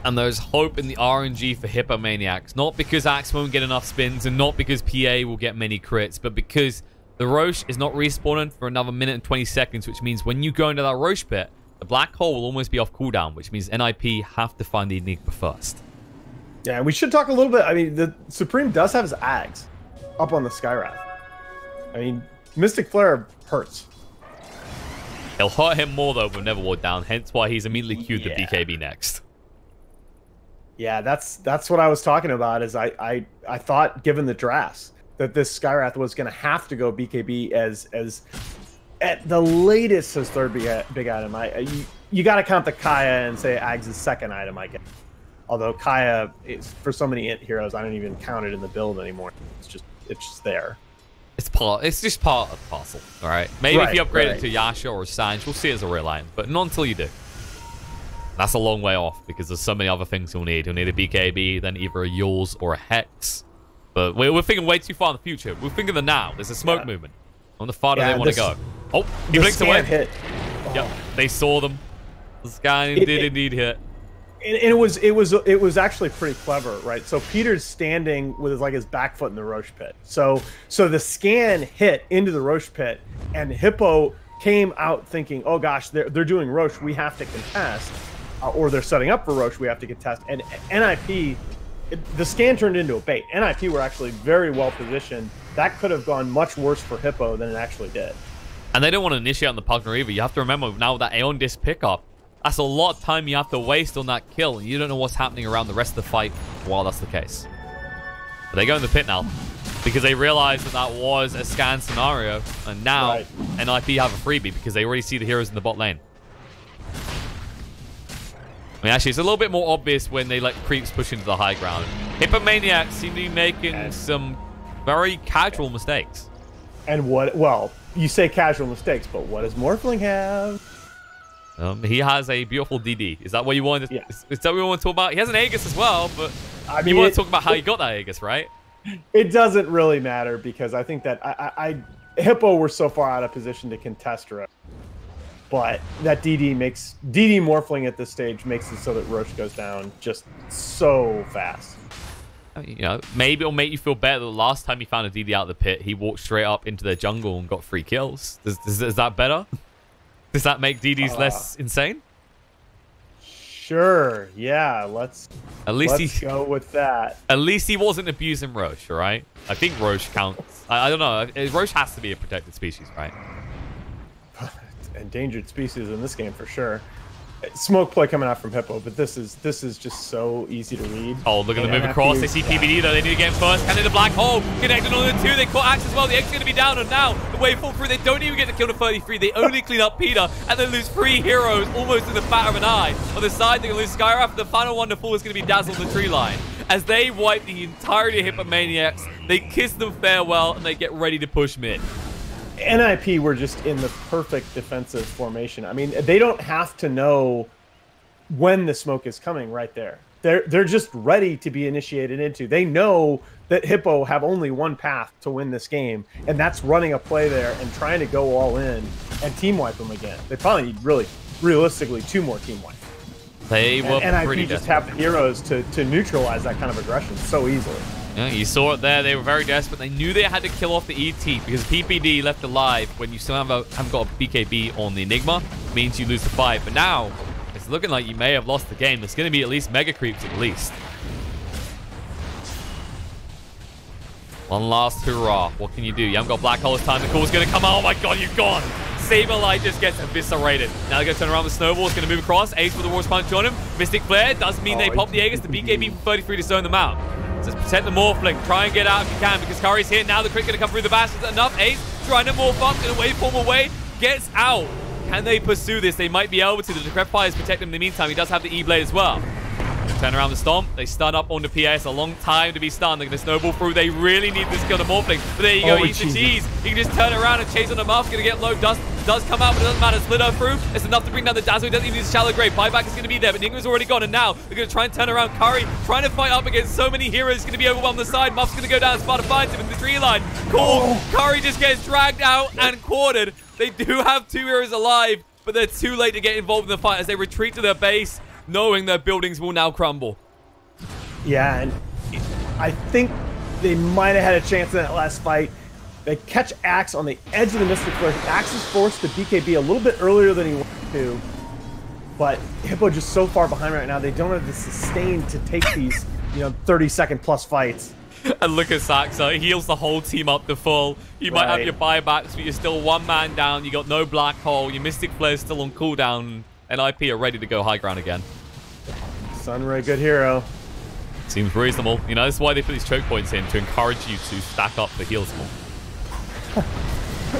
And there's hope in the RNG for Hippomaniacs, not because Axe won't get enough spins and not because PA will get many crits, but because the Roche is not respawning for another minute and 20 seconds, which means when you go into that Roche pit, the Black Hole will almost be off cooldown, which means NiP have to find the Enigma first. Yeah, and we should talk a little bit. I mean, the Supreme does have his Ags up on the Skywrath. I mean, Mystic Flare hurts. It'll hurt him more, though, with Neverward down, hence why he's immediately queued the BKB next. Yeah, that's what I was talking about. Is I thought, given the drafts, that this Skywrath was going to have to go BKB as at the latest his third big item. You got to count the Kaya and say Ags' second item, I guess. Although Kaya is, for so many int heroes, I don't even count it in the build anymore. It's just there. It's just part of the parcel. All right. Maybe if you upgrade it to Yasha or Sanj, we'll see it as a real item, but not until you do. That's a long way off because there's so many other things you'll need. You'll need a BKB, then either a Yules or a Hex. But we're thinking way too far in the future. We're thinking the now. There's a smoke movement. On the farther they want to go. Oh, he blinks away. Hit. Oh. Yep, they saw them. The scan did indeed hit. And it was actually pretty clever, right? So Peter's standing with his back foot in the Roche pit. So the scan hit into the Roche pit, and Hippo came out thinking, oh gosh, they're doing Roche, we have to contest. Or they're setting up for Roche, we have to contest. And NiP, the scan turned into a bait. NiP were actually very well positioned. That could have gone much worse for Hippo than it actually did. And they don't want to initiate on the Pugner either. You have to remember, now with that Aeon Disc pickup, that's a lot of time you have to waste on that kill. And you don't know what's happening around the rest of the fight while that's the case. But they go in the pit now because they realize that was a scan scenario. And now NiP have a freebie because they already see the heroes in the bot lane. I mean, actually, it's a little bit more obvious when they let creeps push into the high ground. Hippomaniacs seem to be making some very casual mistakes. And well, you say casual mistakes, but what does Morphling have? He has a beautiful DD. Is that what you wanted? Yeah. Is that what you want to talk about? He has an Aegis as well, but I mean, you want to talk about how he got that Aegis, right? It doesn't really matter because I think that Hippo were so far out of position to contest Roche. But that DD Morphling at this stage makes it so that Roche goes down just so fast. You know, maybe it'll make you feel better that the last time he found a DD out of the pit, he walked straight up into their jungle and got 3 kills. Is that better? Does that make DDs less insane? Sure. Yeah. Let's go with that. At least he wasn't abusing Roche, right? I think Roche counts. I don't know. Roche has to be a protected species, right? Endangered species in this game for sure. Smoke play coming out from Hippo, but this is just so easy to read. Oh, look at the move across. They see PBD though. They need to get him first. And in the black hole, connected on the 2. They caught Axe as well. The X is going to be down, and now the wave fall through. They don't even get to kill the 33. They only clean up Peter, and they lose 3 heroes almost in the bat of an eye. On the side, they're going to lose Skywrath. The final one to fall is going to be Dazzle on the tree line. As they wipe the entirety of Hippomaniacs, they kiss them farewell, and they get ready to push mid. NiP were just in the perfect defensive formation. I mean, they don't have to know when the smoke is coming right there. They're just ready to be initiated into. They know that Hippo have only one path to win this game, and that's running a play there and trying to go all in and team wipe them again. They probably need realistically 2 more team wipes. They were and pretty NiP just have the heroes to neutralize that kind of aggression so easily. Yeah, you saw it there. They were very desperate. They knew they had to kill off the ET because PPD left alive when you still haven't got a BKB on the Enigma means you lose the fight. But now it's looking like you may have lost the game. There's going to be at least mega creeps at least. One last hurrah. What can you do? You haven't got black hole this time. The call's going to come out. Oh my god, you've gone. Saberlight just gets eviscerated. Now they're going to turn around with Snowball. It's going to move across. Ace with the War's Punch on him. Mystic Flare does mean they pop the Aegis. The BKB from 33 to zone them out. Just protect the Morphling. Try and get out if you can because Curry's here. Now the crit going to come through the bastards. Enough. Ace trying to morph up in a waveform away. Gets out. Can they pursue this? They might be able to. The Decrepit Fire is protecting him in the meantime. He does have the E-Blade as well. Turn around the Stomp. They stun up onto PS. A long time to be stunned. They're going to snowball through. They really need this kill to Morphling. But there you go. Eat the cheese. You can just turn around and chase on the mouth. Going to get low. Dust does come out, but it doesn't matter. Slido through. It's enough to bring down the Dazzle. He doesn't even need a shallow grave. Buyback is going to be there, but Nigma's already gone. And now they're going to try and turn around Curry. Trying to fight up against so many heroes. He's going to be overwhelmed on the side. Muff's going to go down. Sparta finds him in the tree line. Cool. Curry just gets dragged out and quartered. They do have 2 heroes alive, but they're too late to get involved in the fight as they retreat to their base, knowing their buildings will now crumble. Yeah, and I think they might have had a chance in that last fight. They catch Axe on the edge of the Mystic Flare. Axe is forced to BKB a little bit earlier than he wanted to, but Hippo just so far behind right now. They don't have the sustain to take these, 30-second plus fights. And look at Saxa. He heals the whole team up to full. You might have your buybacks, but you're still 1 man down. You got no black hole. Your Mystic Flare is still on cooldown, and NiP are ready to go high ground again. Sunray, good hero. Seems reasonable. That's why they put these choke points in, to encourage you to stack up the heals more.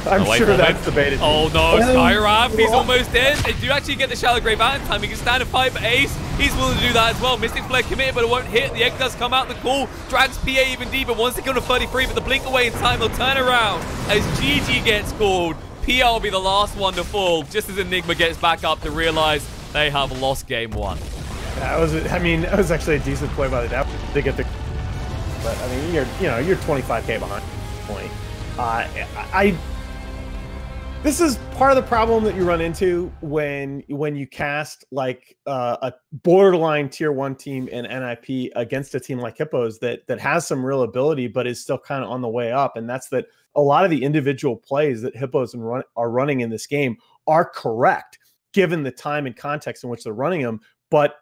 I'm sure that's debated. Oh no, Skyrap, he's almost in. They do actually get the shallow grave out in time. He can stand and fight, but Ace, he's willing to do that as well. Mystic Flare committed, but it won't hit. The egg does come out, the call drags PA even deeper. Wants to kill to 33, but the blink away in time, they'll turn around as GG gets called. PL will be the last one to fall, just as Enigma gets back up to realize they have lost game 1. That was actually a decent play by the Dapper to get the. But I mean, you're 25K behind point. This is part of the problem that you run into when you cast like a borderline tier 1 team in NiP against a team like Hippos that has some real ability but is still kind of on the way up, and that's that a lot of the individual plays that Hippos are running in this game are correct given the time and context in which they're running them, but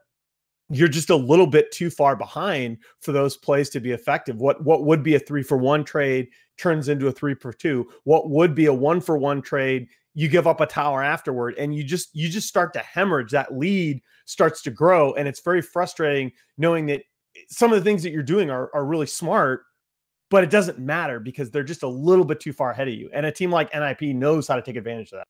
you're just a little bit too far behind for those plays to be effective. What would be a 3-for-1 trade turns into a 3-for-2. What would be a 1-for-1 trade, you give up a tower afterward, and you just start to hemorrhage. That lead starts to grow, and it's very frustrating knowing that some of the things that you're doing are really smart, but it doesn't matter because they're just a little bit too far ahead of you. And a team like NiP knows how to take advantage of that.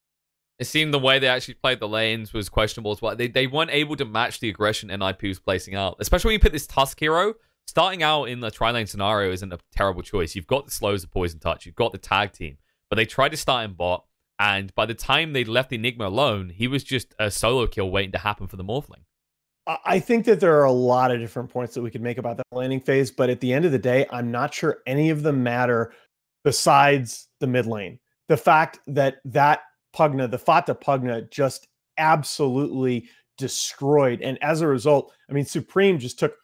It seemed the way they actually played the lanes was questionable as well. They weren't able to match the aggression NiP was placing out. Especially when you put this Tusk hero. Starting out in the tri-lane scenario isn't a terrible choice. You've got the slows of Poison Touch. You've got the tag team. But they tried to start in bot. And by the time they left the Enigma alone, he was just a solo kill waiting to happen for the Morphling. I think that there are a lot of different points that we could make about that laning phase. But at the end of the day, I'm not sure any of them matter besides the mid lane. The fact that Pugna, the Fata Pugna, just absolutely destroyed. And as a result, I mean, Supreme just took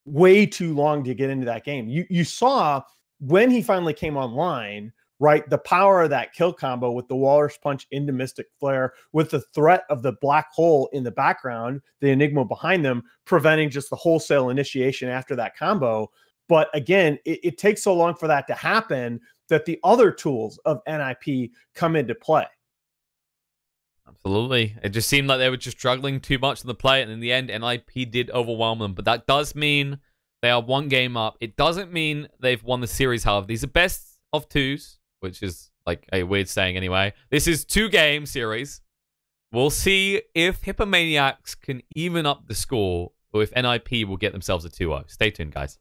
way too long to get into that game. You saw when he finally came online, right? The power of that kill combo with the Walrus Punch into Mystic Flare, with the threat of the black hole in the background, the Enigma behind them, preventing just the wholesale initiation after that combo. But again, it takes so long for that to happen that the other tools of NiP come into play. Absolutely. It just seemed like they were just struggling too much in the play, and in the end, NiP did overwhelm them. But that does mean they are 1 game up. It doesn't mean they've won the series, however. These are best of 2s, which is like a weird saying anyway. This is 2-game series. We'll see if Hippomaniacs can even up the score, or if NiP will get themselves a 2-0. Stay tuned, guys.